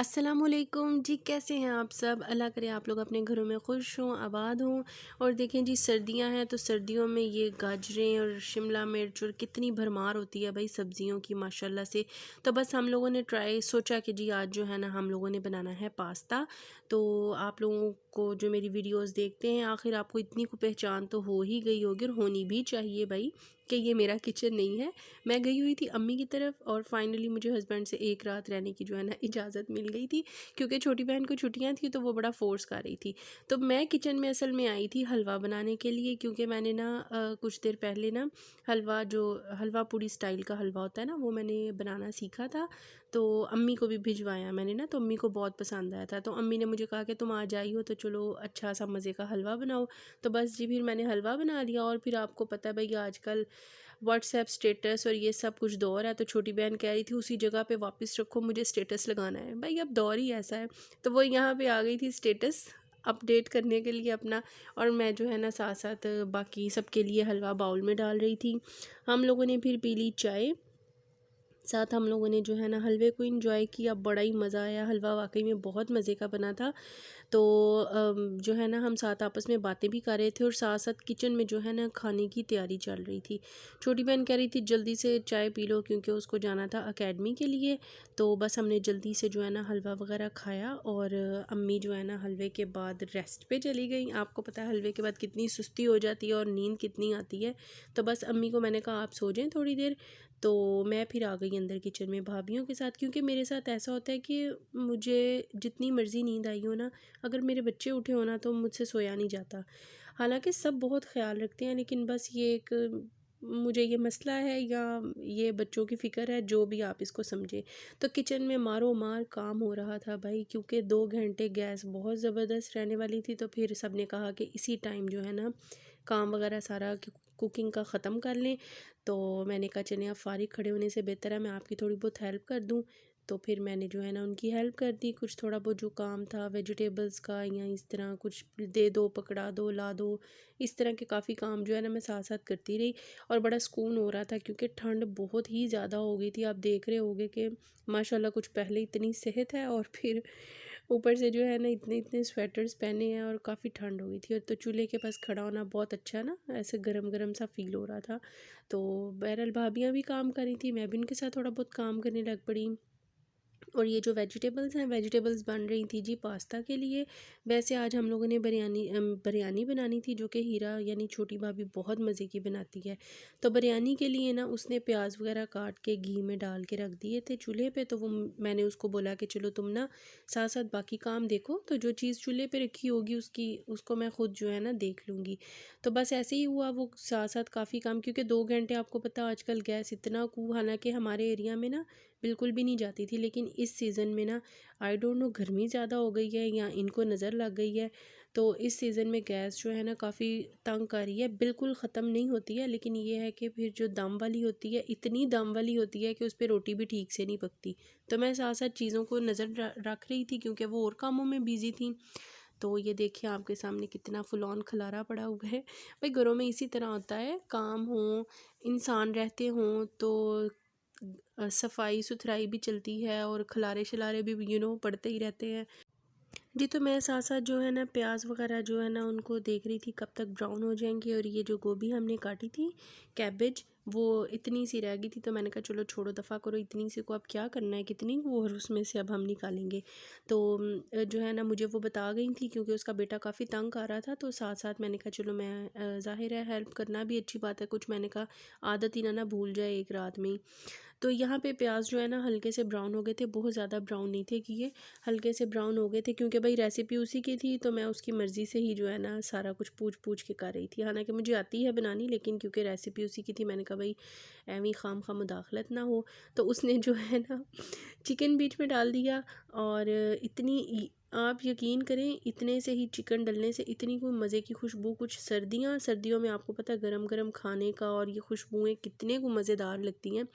अस्सलामुअलैकुम जी, कैसे हैं आप सब। अल्लाह करे आप लोग अपने घरों में खुश हों, आबाद हों। और देखें जी, सर्दियां हैं तो सर्दियों में ये गाजरें और शिमला मिर्च और कितनी भरमार होती है भाई सब्जियों की माशाल्लाह से। तो बस हम लोगों ने ट्राई सोचा कि जी आज जो है ना हम लोगों ने बनाना है पास्ता। तो आप लोगों को जो मेरी वीडियोस देखते हैं, आखिर आपको इतनी को पहचान तो हो ही गई होगी और होनी भी चाहिए भाई कि ये मेरा किचन नहीं है। मैं गई हुई थी अम्मी की तरफ और फाइनली मुझे हस्बैंड से एक रात रहने की जो है ना इजाज़त मिल गई थी, क्योंकि छोटी बहन को छुट्टियां थी तो वो बड़ा फोर्स कर रही थी। तो मैं किचन में असल में आई थी हलवा बनाने के लिए, क्योंकि मैंने ना कुछ देर पहले ना हलवा जो हलवा पूड़ी स्टाइल का हलवा होता है ना वो मैंने बनाना सीखा था। तो अम्मी को भी भिजवाया मैंने ना, तो अम्मी को बहुत पसंद आया था। तो अम्मी ने मुझे कहा कि तुम आ जाई हो तो चलो अच्छा सा मज़े का हलवा बनाओ। तो बस जी फिर मैंने हलवा बना लिया। और फिर आपको पता है भाई आजकल व्हाट्सएप स्टेटस और ये सब कुछ दौर है, तो छोटी बहन कह रही थी उसी जगह पे वापस रखो, मुझे स्टेटस लगाना है। भाई अब दौर ही ऐसा है। तो वो यहाँ पे आ गई थी स्टेटस अपडेट करने के लिए अपना। और मैं जो है ना साथ साथ बाकी सबके लिए हलवा बाउल में डाल रही थी। हम लोगों ने फिर पी ली चाय, साथ हम लोगों ने जो है ना हलवे को एंजॉय किया। बड़ा ही मज़ा आया, हलवा वाकई में बहुत मज़े का बना था। तो जो है ना हम साथ आपस में बातें भी कर रहे थे और साथ साथ किचन में जो है ना खाने की तैयारी चल रही थी। छोटी बहन कह रही थी जल्दी से चाय पी लो, क्योंकि उसको जाना था एकेडमी के लिए। तो बस हमने जल्दी से जो है ना हलवा वगैरह खाया और अम्मी जो है ना हलवे के बाद रेस्ट पे चली गई। आपको पता है हलवे के बाद कितनी सुस्ती हो जाती है और नींद कितनी आती है। तो बस अम्मी को मैंने कहा आप सो जाएं थोड़ी देर। तो मैं फिर आ गई अंदर किचन में भाभीियों के साथ, क्योंकि मेरे साथ ऐसा होता है कि मुझे जितनी मर्ज़ी नींद आई हो ना, अगर मेरे बच्चे उठे हो ना तो मुझसे सोया नहीं जाता। हालांकि सब बहुत ख्याल रखते हैं, लेकिन बस ये एक मुझे ये मसला है या ये बच्चों की फ़िक्र है, जो भी आप इसको समझे। तो किचन में मारो मार काम हो रहा था भाई, क्योंकि 2 घंटे गैस बहुत ज़बरदस्त रहने वाली थी। तो फिर सब ने कहा कि इसी टाइम जो है ना काम वगैरह सारा कुकिंग का ख़त्म कर लें। तो मैंने कहा चलिए आप फ़ारिग खड़े होने से बेहतर है मैं आपकी थोड़ी बहुत हेल्प कर दूं। तो फिर मैंने जो है ना उनकी हेल्प कर दी। कुछ थोड़ा बहुत जो काम था वेजिटेबल्स का या इस तरह कुछ दे दो, पकड़ा दो, ला दो, इस तरह के काफ़ी काम जो है ना मैं साथ साथ करती रही। और बड़ा सुकून हो रहा था, क्योंकि ठंड बहुत ही ज़्यादा हो गई थी। आप देख रहे होगे कि माशाल्लाह कुछ पहले इतनी सेहत है और फिर ऊपर से जो है ना इतने इतने स्वेटर्स पहने हैं और काफ़ी ठंड हो गई थी। और तो चूल्हे के पास खड़ा होना बहुत अच्छा ना, ऐसे गरम गरम सा फील हो रहा था। तो बहरहाल भाभियाँ भी काम कर रही थी, मैं भी उनके साथ थोड़ा बहुत काम करने लग पड़ी। और ये जो वेजिटेबल्स हैं, वेजिटेबल्स बन रही थी जी पास्ता के लिए। वैसे आज हम लोगों ने बिरयानी बनानी थी, जो कि हीरा यानी छोटी भाभी बहुत मज़े की बनाती है। तो बिरयानी के लिए ना उसने प्याज वगैरह काट के घी में डाल के रख दिए थे चूल्हे पे। तो वो मैंने उसको बोला कि चलो तुम ना साथ साथ बाकी काम देखो, तो जो चीज़ चूल्हे पे रखी होगी उसकी उसको मैं खुद जो है ना देख लूँगी। तो बस ऐसे ही हुआ, वो साथ साथ काफ़ी काम, क्योंकि 2 घंटे आपको पता आजकल गैस इतना हालांकि हमारे एरिया में ना बिल्कुल भी नहीं जाती थी, लेकिन इस सीज़न में ना आई डोंट नो गर्मी ज़्यादा हो गई है या इनको नज़र लग गई है। तो इस सीज़न में गैस जो है ना काफ़ी तंग कर रही है, बिल्कुल ख़त्म नहीं होती है, लेकिन ये है कि फिर जो दम वाली होती है इतनी दम वाली होती है कि उस पर रोटी भी ठीक से नहीं पकती। तो मैं साथ साथ चीज़ों को नज़र रख रही थी, क्योंकि वो और कामों में बिज़ी थी। तो ये देखिए आपके सामने कितना फुल ऑन खलारा पड़ा हुआ है। भाई घरों में इसी तरह होता है, काम हो, इंसान रहते हों तो सफाई सुथराई भी चलती है और खलारे शलारे भी पड़ते ही रहते हैं जी। तो मैं साथ साथ जो है ना प्याज वगैरह जो है ना उनको देख रही थी कब तक ब्राउन हो जाएंगे। और ये जो गोभी हमने काटी थी, कैबेज, वो इतनी सी रह गई थी। तो मैंने कहा चलो छोड़ो, दफ़ा करो, इतनी सी को अब क्या करना है, कितनी वो, और उसमें से अब हम निकालेंगे। तो जो है ना मुझे वो बता गई थी, क्योंकि उसका बेटा काफ़ी तंग आ रहा था। तो साथ साथ मैंने कहा चलो मैं ज़ाहिर है हेल्प करना भी अच्छी बात है, कुछ मैंने कहा आदत ही ना भूल जाए एक रात में ही। तो यहाँ पे प्याज जो है ना हल्के से ब्राउन हो गए थे, बहुत ज़्यादा ब्राउन नहीं थे कि ये हल्के से ब्राउन हो गए थे, क्योंकि भाई रेसिपी उसी की थी। तो मैं उसकी मर्ज़ी से ही जो है ना सारा कुछ पूछ पूछ के कर रही थी। हालांकि मुझे आती है बनानी, लेकिन क्योंकि रेसिपी उसी की थी मैंने कहा भाई एवं खाम खा मुदाखलत ना हो। तो उसने जो है ना चिकन बीच में डाल दिया। और आप यकीन करें इतने से ही चिकन डलने से इतनी कोई मज़े की खुशबू, कुछ सर्दियों में आपको पता है गरम गरम खाने का और ये खुशबुएं कितने को मज़ेदार लगती हैं।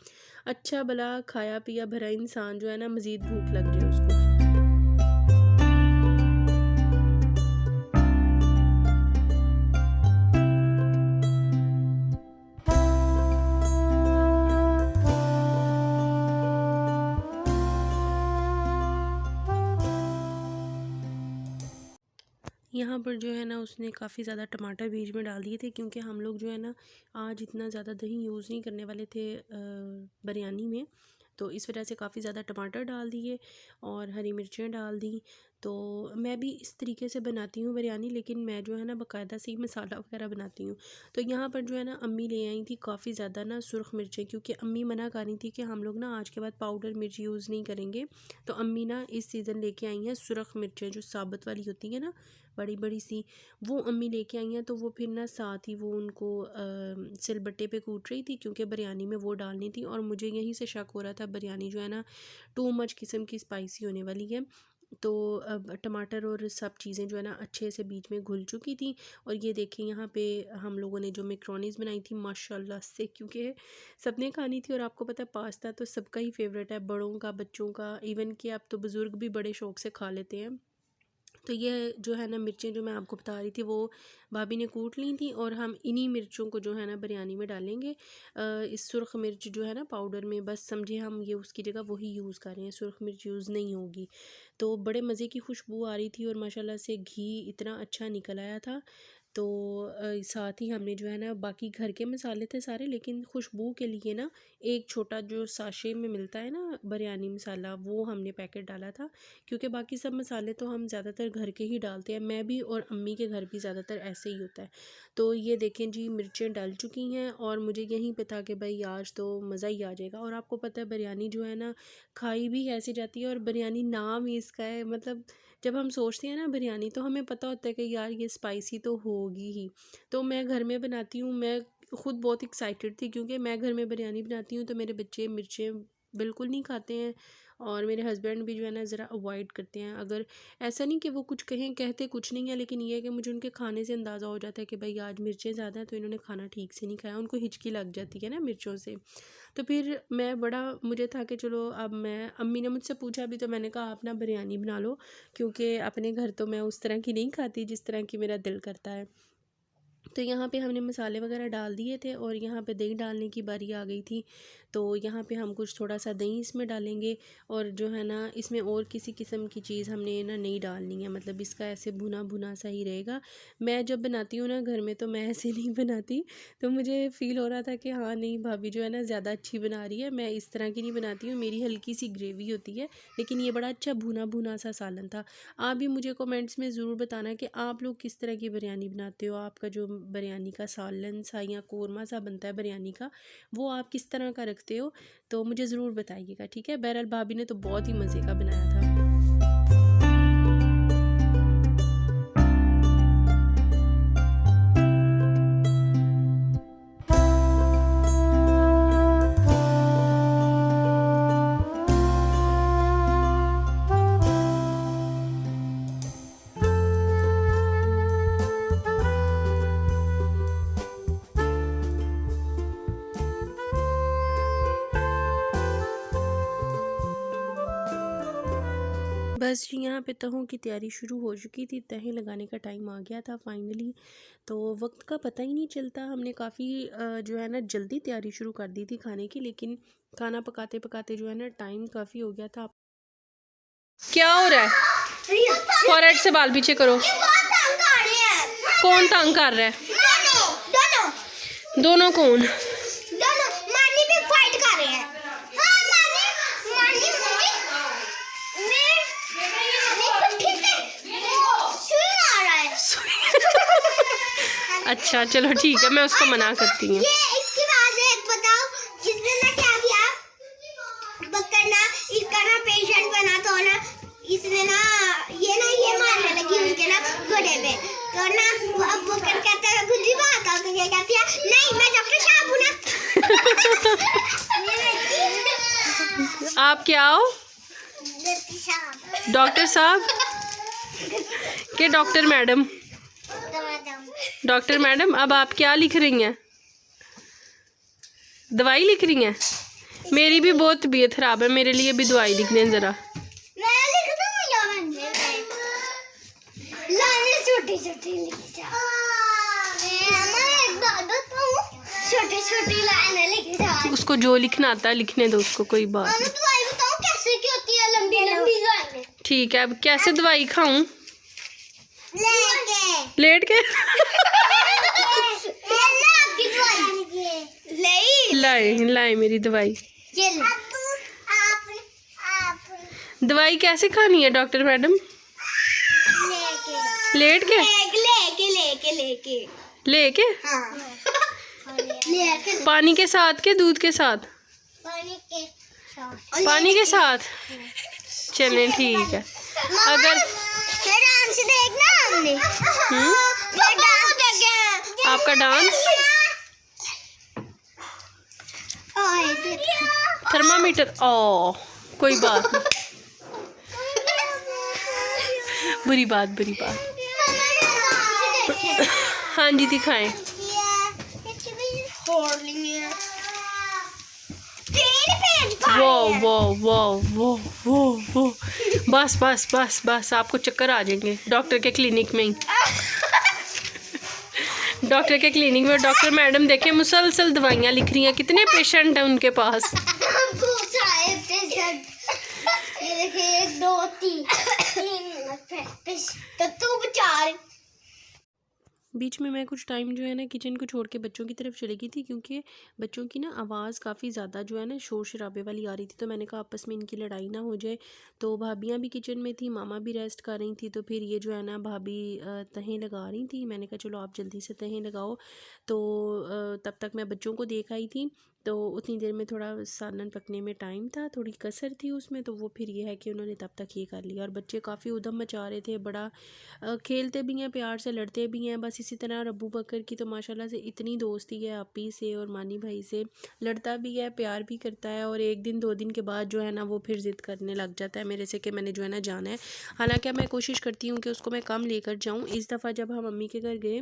अच्छा भला खाया पिया भरा इंसान जो है ना मज़ीद भूख लग जाए उसको। यहाँ पर जो है ना उसने काफ़ी ज़्यादा टमाटर बीच में डाल दिए थे, क्योंकि हम लोग जो है ना आज इतना ज़्यादा दही यूज़ नहीं करने वाले थे बिरयानी में, तो इस वजह से काफ़ी ज़्यादा टमाटर डाल दिए और हरी मिर्चें डाल दी। तो मैं भी इस तरीके से बनाती हूँ बिरयानी, लेकिन मैं जो है ना बाकायदा से ही मसाला वगैरह बनाती हूँ। तो यहाँ पर जो है ना अम्मी ले आई थी काफ़ी ज़्यादा ना सुरख मिर्चें, क्योंकि अम्मी मना कर रही थी कि हम लोग ना आज के बाद पाउडर मिर्च यूज़ नहीं करेंगे। तो अम्मी ना इस सीज़न लेके आई हैं सुरख मिर्चें, जो साबुत वाली होती है ना, बड़ी बड़ी सी, वो अम्मी लेके आई हैं। तो वो फिर ना साथ ही वो उनको सिलबट्टे पे कूट रही थी, क्योंकि बिरयानी में वो डालनी थी। और मुझे यहीं से शक हो रहा था बिरयानी जो है ना टू मच किस्म की स्पाइसी होने वाली है। तो अब टमाटर और सब चीज़ें जो है ना अच्छे से बीच में घुल चुकी थी। और ये देखें यहाँ पे हम लोगों ने जो मैक्रोनीज़ बनाई थी माशाल्लाह से, क्योंकि सबने खानी थी। और आपको पता है पास्ता तो सबका ही फेवरेट है, बड़ों का, बच्चों का, इवन कि अब तो बुज़ुर्ग भी बड़े शौक़ से खा लेते हैं। तो ये जो है ना मिर्चें जो मैं आपको बता रही थी वो भाभी ने कूट ली थी, और हम इन्हीं मिर्चों को जो है ना बिरयानी में डालेंगे। इस सुर्ख मिर्च जो है ना पाउडर में, बस समझे हम ये उसकी जगह वही यूज़ कर रहे हैं, सुर्ख मिर्च यूज़ नहीं होगी। तो बड़े मज़े की खुशबू आ रही थी और माशाल्लाह से घी इतना अच्छा निकल आया था। तो साथ ही हमने जो है ना बाकी घर के मसाले थे सारे, लेकिन खुशबू के लिए ना एक छोटा जो साशे में मिलता है ना बिरयानी मसाला, वो हमने पैकेट डाला था। क्योंकि बाकी सब मसाले तो हम ज़्यादातर घर के ही डालते हैं, मैं भी और अम्मी के घर भी ज़्यादातर ऐसे ही होता है। तो ये देखें जी मिर्चें डल चुकी हैं, और मुझे यहीं पे था कि भाई आज तो मज़ा ही आ जाएगा। और आपको पता है बिरयानी जो है ना खाई भी ऐसी जाती है, और बिरयानी नाम ही इसका है, मतलब जब हम सोचते हैं ना बिरयानी तो हमें पता होता है कि यार ये स्पाइसी तो होगी ही। तो मैं घर में बनाती हूँ, मैं ख़ुद बहुत एक्साइटेड थी, क्योंकि मैं घर में बिरयानी बनाती हूँ तो मेरे बच्चे मिर्चें बिल्कुल नहीं खाते हैं, और मेरे हस्बैंड भी जो है ना ज़रा अवॉइड करते हैं। अगर ऐसा नहीं कि वो कुछ कहें, कहते कुछ नहीं है, लेकिन ये है कि मुझे उनके खाने से अंदाज़ा हो जाता है कि भाई आज मिर्चें ज़्यादा हैं तो इन्होंने खाना ठीक से नहीं खाया, उनको हिचकी लग जाती है ना मिर्चों से। तो फिर मैं बड़ा मुझे था कि चलो अब मैं, अम्मी ने मुझसे पूछा भी तो मैंने कहा आप ना बिरयानी बना लो, क्योंकि अपने घर तो मैं उस तरह की नहीं खाती जिस तरह की मेरा दिल करता है। तो यहाँ पे हमने मसाले वगैरह डाल दिए थे, और यहाँ पे दही डालने की बारी आ गई थी। तो यहाँ पे हम कुछ थोड़ा सा दही इसमें डालेंगे, और जो है ना इसमें और किसी किस्म की चीज़ हमने ना नहीं डालनी है, मतलब इसका ऐसे भुना भुना सा ही रहेगा। मैं जब बनाती हूँ ना घर में तो मैं ऐसे नहीं बनाती, तो मुझे फ़ील हो रहा था कि हाँ नहीं भाभी जो है ना ज़्यादा अच्छी बना रही है, मैं इस तरह की नहीं बनाती हूँ, मेरी हल्की सी ग्रेवी होती है। लेकिन ये बड़ा अच्छा भुना भुना सा सालन था। आप भी मुझे कमेंट्स में ज़रूर बताना कि आप लोग किस तरह की बिरयानी बनाते हो, आपका जो बिरयानी का सालन सा या कोरमा सा बनता है बिरयानी का, वो आप किस तरह का रखते हो, तो मुझे ज़रूर बताइएगा, ठीक है। बहरहाल भाभी ने तो बहुत ही मज़े का बनाया था। बस जी यहाँ पे तहों की तैयारी शुरू हो चुकी थी, तहें लगाने का टाइम आ गया था फाइनली। तो वक्त का पता ही नहीं चलता, हमने काफ़ी जो है ना जल्दी तैयारी शुरू कर दी थी खाने की, लेकिन खाना पकाते पकाते जो है ना टाइम काफ़ी हो गया था। क्या हो रहा है? फॉरहेड से बाल पीछे करो। कौन तंग कर रहा है? दोनों कौन? अच्छा चलो ठीक है, मैं उसको मना करती हूँ। इसकी बात है, बताओ इसने ना क्या किया, बकरा ना इसका ना पेशेंट बना, तो ना इसने ना ये मारने लगी उनके ना घोड़े पे। तो ना अब बकरा कहता है गुज्जी बात है, तो ये कहती है नहीं मैं डॉक्टर साहब हूँ ना। आप क्या हो? डॉक्टर साहब के डॉक्टर मैडम? डॉक्टर मैडम अब आप क्या लिख रही हैं? दवाई लिख रही हैं? मेरी भी बहुत तबीयत ख़राब है, मेरे लिए भी दवाई लिख दें ज़रा। मैं लिख दूँ या लाने छोटी छोटी छोटी लाइनें लिख जा। उसको जो लिखना आता है लिखने दो उसको, कोई बात नहीं। दवाई बताओ कैसे की होती है? लंबी लंबी लाइनें। ठीक है, अब कैसे दवाई खाऊं? लेट के लाई लाई मेरी दवाई। दवाई कैसे खानी है डॉक्टर मैडम? लेट के लेके पानी के साथ के दूध के साथ? पानी के साथ। चलें ठीक है। अगर देखना हमने आपका डांस थर्मामीटर ओ कोई बात नहीं। बुरी बात हाँ जी दिखाएं। वो बस आपको चक्कर आ जाएंगे डॉक्टर के क्लिनिक में ही। डॉक्टर के क्लिनिक में डॉक्टर मैडम देखें मुसलसल दवाइयाँ लिख रही हैं। कितने पेशेंट हैं उनके पास? 1 2 3 तो 4। बीच में मैं कुछ टाइम जो है ना किचन को छोड़ के बच्चों की तरफ चली गई थी, क्योंकि बच्चों की ना आवाज़ काफ़ी ज़्यादा जो है ना शोर शराबे वाली आ रही थी। तो मैंने कहा आपस में इनकी लड़ाई ना हो जाए। तो भाभियाँ भी किचन में थी, मामा भी रेस्ट कर रही थी। तो फिर ये जो है ना भाभी तहें लगा रही थी। मैंने कहा चलो आप जल्दी से तहें लगाओ। तो तब तक मैं बच्चों को देख आई थी। तो उतनी देर में थोड़ा सालन पकने में टाइम था, थोड़ी कसर थी उसमें। तो वो फिर ये है कि उन्होंने तब तक ये कर लिया। और बच्चे काफ़ी उधम मचा रहे थे, बड़ा खेलते भी हैं, प्यार से लड़ते भी हैं। बस इसी तरह अबू बकर की तो माशाल्लाह से इतनी दोस्ती है आपी से और मानी भाई से। लड़ता भी है, प्यार भी करता है। और 1 दिन 2 दिन के बाद जो है ना वो फिर ज़िद करने लग जाता है मेरे से कि मैंने जो है ना जाना है। हालांकि मैं कोशिश करती हूँ कि उसको मैं कम लेकर जाऊँ। इस दफ़ा जब हम मम्मी के घर गए,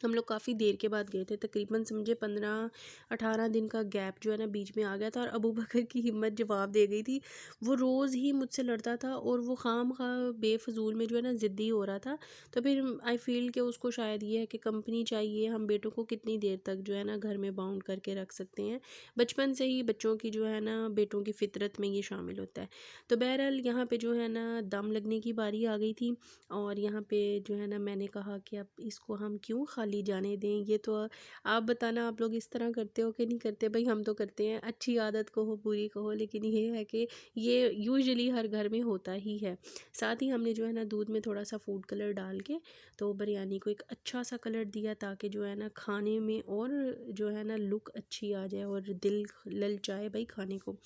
हम लोग काफ़ी देर के बाद गए थे, तकरीबन समझे 15-18 दिन का गैप जो है ना बीच में आ गया था। और अबू बकर की हिम्मत जवाब दे गई थी। वो रोज़ ही मुझसे लड़ता था और वो खामखा बेफजूल में जो है ना ज़िद्दी हो रहा था। तो फिर आई फील कि उसको शायद ये है कि कंपनी चाहिए। हम बेटों को कितनी देर तक जो है ना घर में बाउंड करके रख सकते हैं। बचपन से ही बच्चों की जो है ना बेटों की फितरत में ये शामिल होता है। तो बहरहाल यहाँ पे जो है ना दम लगने की बारी आ गई थी। और यहाँ पे जो है ना मैंने कहा कि अब इसको हम क्यों खाली जाने दें। ये तो आप बताना आप लोग इस तरह करते हो कि नहीं करते? भाई हम तो करते हैं। अच्छी आदत कहो बुरी कहो, लेकिन ये है कि ये यूजुअली हर घर में होता ही है। साथ ही हमने जो है ना दूध में थोड़ा सा फूड कलर डाल के तो बिरयानी को एक अच्छा सा कलर दिया, ताकि जो है ना खाने में और जो है ना लुक अच्छी आ जाए और दिल ललचाए भाई खाने को।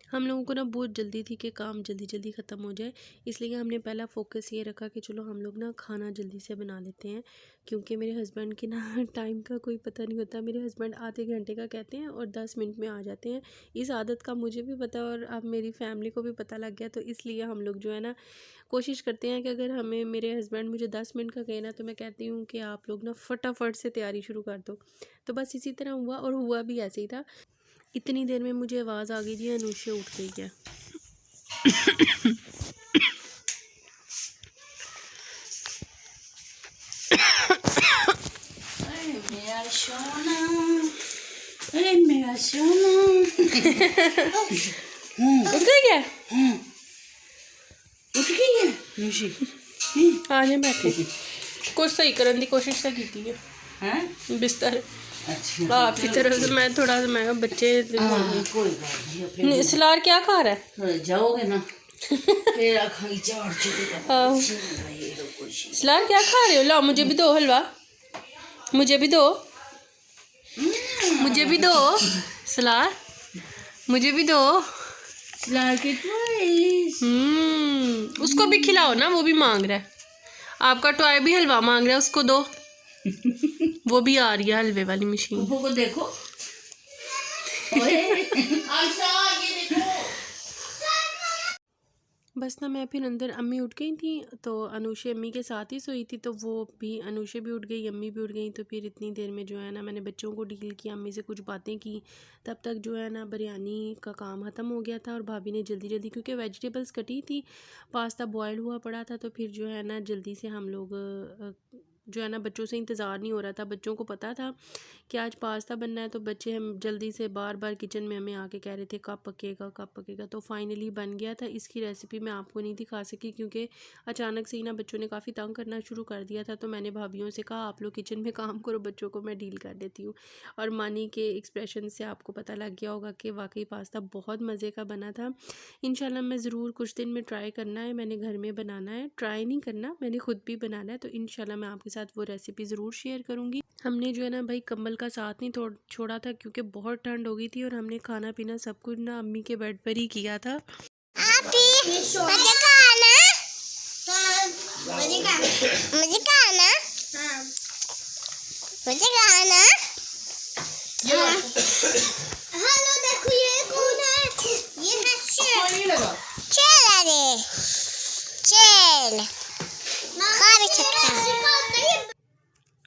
हम लोगों को ना बहुत जल्दी थी कि काम जल्दी जल्दी ख़त्म हो जाए, इसलिए हमने पहला फोकस ये रखा कि चलो हम लोग ना खाना जल्दी से बना लेते हैं। क्योंकि मेरे हस्बैंड के ना टाइम का कोई पता नहीं होता। मेरे हस्बैंड आधे घंटे का कहते हैं और 10 मिनट में आ जाते हैं। इस आदत का मुझे भी पता और अब मेरी फैमिली को भी पता लग गया। तो इसलिए हम लोग जो है ना कोशिश करते हैं कि अगर हमें मेरे हस्बैंड मुझे 10 मिनट का कहे ना, तो मैं कहती हूँ कि आप लोग ना फटाफट से तैयारी शुरू कर दो। तो बस इसी तरह हुआ और हुआ भी ऐसे ही था। इतनी देर में मुझे आवाज़ आ गई थी अनुष्य उठ गई है। मेरा सोना उठ गई क्या? उठ गई है खुशी। आ जाए बैठे कुछ सही करने की कोशिश की है बिस्तर। अच्छा आपकी तरफ से मैं थोड़ा सा मैं बच्चे कोई बात नहीं। सलार क्या खा रहा है? जाओगे ना फिर आँखें चाट सलार क्या खा रहे हो? लाओ मुझे भी दो हलवा, मुझे भी दो, मुझे भी दो सलार, मुझे भी दो। सलार के उसको भी खिलाओ ना, वो भी मांग रहा है। आपका टॉय भी हलवा मांग रहा है, उसको दो। वो भी आ रही है हलवे वाली मशीन। को देखो बस ना मैं फिर अंदर अम्मी उठ गई थी, तो अनुषे अम्मी के साथ ही सोई थी। तो वो भी अनुषे भी उठ गई, अम्मी भी उठ गई। तो फिर इतनी देर में जो है ना मैंने बच्चों को डील किया, अम्मी से कुछ बातें की। तब तक जो है ना बिरयानी का काम ख़त्म हो गया था। और भाभी ने जल्दी जल्दी, क्योंकि वेजिटेबल्स कटी थी, पास्ता बॉयल हुआ पड़ा था, तो फिर जो है ना जल्दी से हम लोग जो है ना बच्चों से इंतज़ार नहीं हो रहा था। बच्चों को पता था कि आज पास्ता बनना है, तो बच्चे हम जल्दी से बार बार किचन में हमें आके कह रहे थे कब पकेगा कब पकेगा। तो फाइनली बन गया था। इसकी रेसिपी मैं आपको नहीं दिखा सकी क्योंकि अचानक से ही ना बच्चों ने काफ़ी तंग करना शुरू कर दिया था। तो मैंने भाभीयों से कहा आप लोग किचन में काम करो, बच्चों को मैं डील कर देती हूँ। और मानी के एक्सप्रेशन से आपको पता लग गया होगा कि वाकई पास्ता बहुत मज़े का बना था। इंशाल्लाह मैं ज़रूर कुछ दिन में ट्राई करना है, मैंने घर में बनाना है, ट्राई नहीं करना, मैंने खुद भी बनाना है। तो इंशाल्लाह मैं आपके साथ वो रेसिपी ज़रूर शेयर करूँगी। हमने जो है ना भाई कंबल का साथ नहीं छोड़ा था क्योंकि बहुत ठंड हो गई थी और हमने खाना पीना सब कुछ ना अम्मी के बेड पर ही किया था। हेलो देखो ये कौन है? ये है चल अरे चल खा भी सकता है।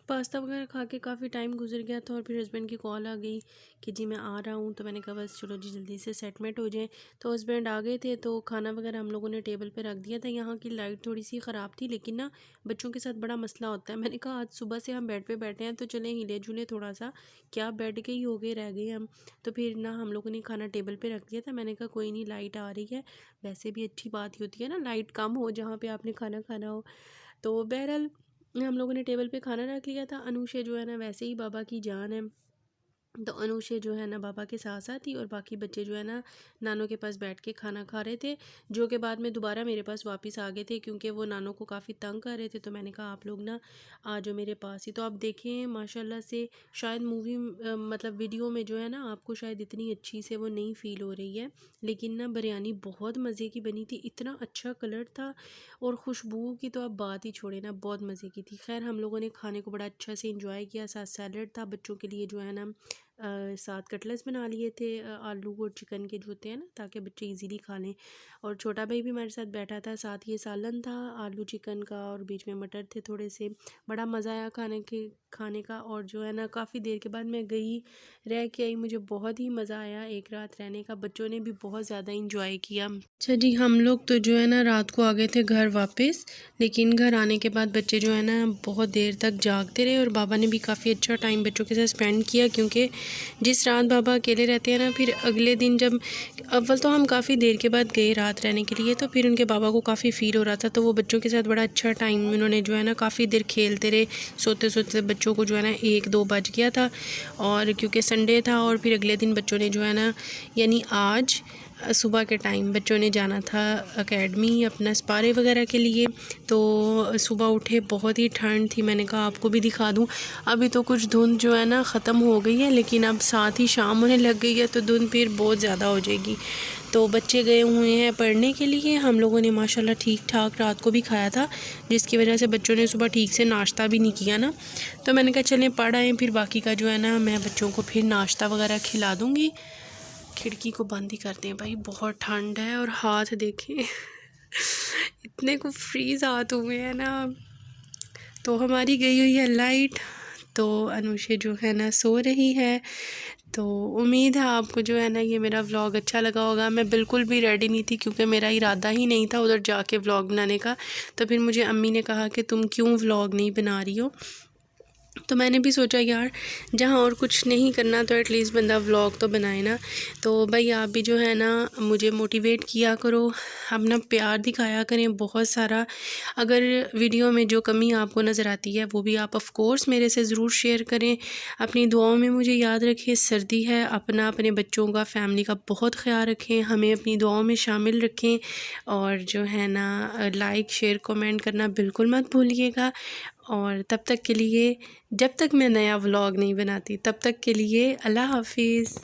पास्ता वगैरह खा के काफ़ी टाइम गुजर गया था और फिर हस्बैंड की कॉल आ गई कि जी मैं आ रहा हूँ। तो मैंने कहा बस चलो जी जल्दी से सेटमेंट हो जाए। तो हस्बैंड आ गए थे तो खाना वगैरह हम लोगों ने टेबल पे रख दिया था। यहाँ की लाइट थोड़ी सी ख़राब थी लेकिन ना बच्चों के साथ बड़ा मसला होता है। मैंने कहा आज सुबह से हम बेड पे बैठे हैं तो चले हिले जुले थोड़ा सा, क्या बेड के ही हो गए रह गए हम। तो फिर ना हम लोगों ने खाना टेबल पर रख दिया था। मैंने कहा कोई नहीं, लाइट आ रही है, वैसे भी अच्छी बात ही होती है ना लाइट कम हो जहाँ पर आपने खाना खाना हो। तो बहरहाल हम लोगों ने टेबल पे खाना रख लिया था। अनुषे जो है ना वैसे ही बाबा की जान है, तो अनुषे जो है ना बाबा के साथ साथ थी और बाकी बच्चे जो है ना नानों के पास बैठ के खाना खा रहे थे, जो के बाद में दोबारा मेरे पास वापस आ गए थे क्योंकि वो नानों को काफ़ी तंग कर रहे थे। तो मैंने कहा आप लोग ना आ जाओ मेरे पास ही। तो आप देखें माशाल्लाह से शायद मूवी मतलब वीडियो में जो है ना आपको शायद इतनी अच्छी से वो नहीं फ़ील हो रही है, लेकिन ना बिरयानी बहुत मज़े की बनी थी। इतना अच्छा कलर था और खुशबू की तो आप बात ही छोड़े ना, बहुत मज़े की थी। खैर हम लोगों ने खाने को बड़ा अच्छा से इंजॉय किया। साथ सैलड था बच्चों के लिए जो है ना, साथ कटलेट्स बना लिए थे आलू और चिकन के जो होते हैं ना, ताकि बच्चे इजीली खा लें। और छोटा भाई भी हमारे साथ बैठा था, साथ ये सालन था आलू चिकन का और बीच में मटर थे थोड़े से। बड़ा मज़ा आया खाने का। और जो है ना काफ़ी देर के बाद मैं गई, रह के आई, मुझे बहुत ही मज़ा आया एक रात रहने का। बच्चों ने भी बहुत ज़्यादा इंजॉय किया। अच्छा जी, हम लोग तो जो है ना रात को आ गए थे घर वापस, लेकिन घर आने के बाद बच्चे जो है ना बहुत देर तक जागते रहे और बाबा ने भी काफ़ी अच्छा टाइम बच्चों के साथ स्पेंड किया क्योंकि जिस रात बाबा अकेले रहते हैं ना, फिर अगले दिन जब अव्वल तो हम काफ़ी देर के बाद गए रात रहने के लिए, तो फिर उनके बाबा को काफ़ी फ़ील हो रहा था। तो वो बच्चों के साथ बड़ा अच्छा टाइम उन्होंने जो है ना काफ़ी देर खेलते रहे। सोते सोते बच्चों को जो है ना 1-2 बज गया था। और क्योंकि संडे था और फिर अगले दिन बच्चों ने जो है ना यानी आज सुबह के टाइम बच्चों ने जाना था एकेडमी अपना स्पारे वगैरह के लिए। तो सुबह उठे, बहुत ही ठंड थी। मैंने कहा आपको भी दिखा दूं। अभी तो कुछ धुंध जो है ना ख़त्म हो गई है, लेकिन अब साथ ही शाम होने लग गई है तो धुंध फिर बहुत ज़्यादा हो जाएगी। तो बच्चे गए हुए हैं पढ़ने के लिए। हम लोगों ने माशाल्लाह ठीक ठाक रात को भी खाया था, जिसकी वजह से बच्चों ने सुबह ठीक से नाश्ता भी नहीं किया ना। तो मैंने कहा चलें पढ़ आएँ, फिर बाकी का जो है ना मैं बच्चों को फिर नाश्ता वगैरह खिला दूँगी। खिड़की को बंद ही करते हैं भाई, बहुत ठंड है। और हाथ देखें इतने को फ्रीज़ हाथ हुए हैं ना। तो हमारी गई हुई है लाइट, तो अनुषे जो है ना सो रही है। तो उम्मीद है आपको जो है ना ये मेरा व्लॉग अच्छा लगा होगा। मैं बिल्कुल भी रेडी नहीं थी क्योंकि मेरा इरादा ही नहीं था उधर जाके व्लॉग बनाने का। तो फिर मुझे अम्मी ने कहा कि तुम क्यों व्लॉग नहीं बना रही हो। तो मैंने भी सोचा यार जहाँ और कुछ नहीं करना तो एटलीस्ट बंदा व्लॉग तो बनाए ना। तो भाई आप भी जो है ना मुझे मोटिवेट किया करो, अपना प्यार दिखाया करें बहुत सारा। अगर वीडियो में जो कमी आपको नज़र आती है वो भी आप ऑफ कोर्स मेरे से ज़रूर शेयर करें। अपनी दुआओं में मुझे याद रखें। सर्दी है, अपने बच्चों का, फैमिली का बहुत ख्याल रखें, हमें अपनी दुआओं में शामिल रखें। और जो है ना लाइक शेयर कमेंट करना बिल्कुल मत भूलिएगा। और तब तक के लिए, जब तक मैं नया व्लॉग नहीं बनाती, तब तक के लिए अल्लाह हाफिज़।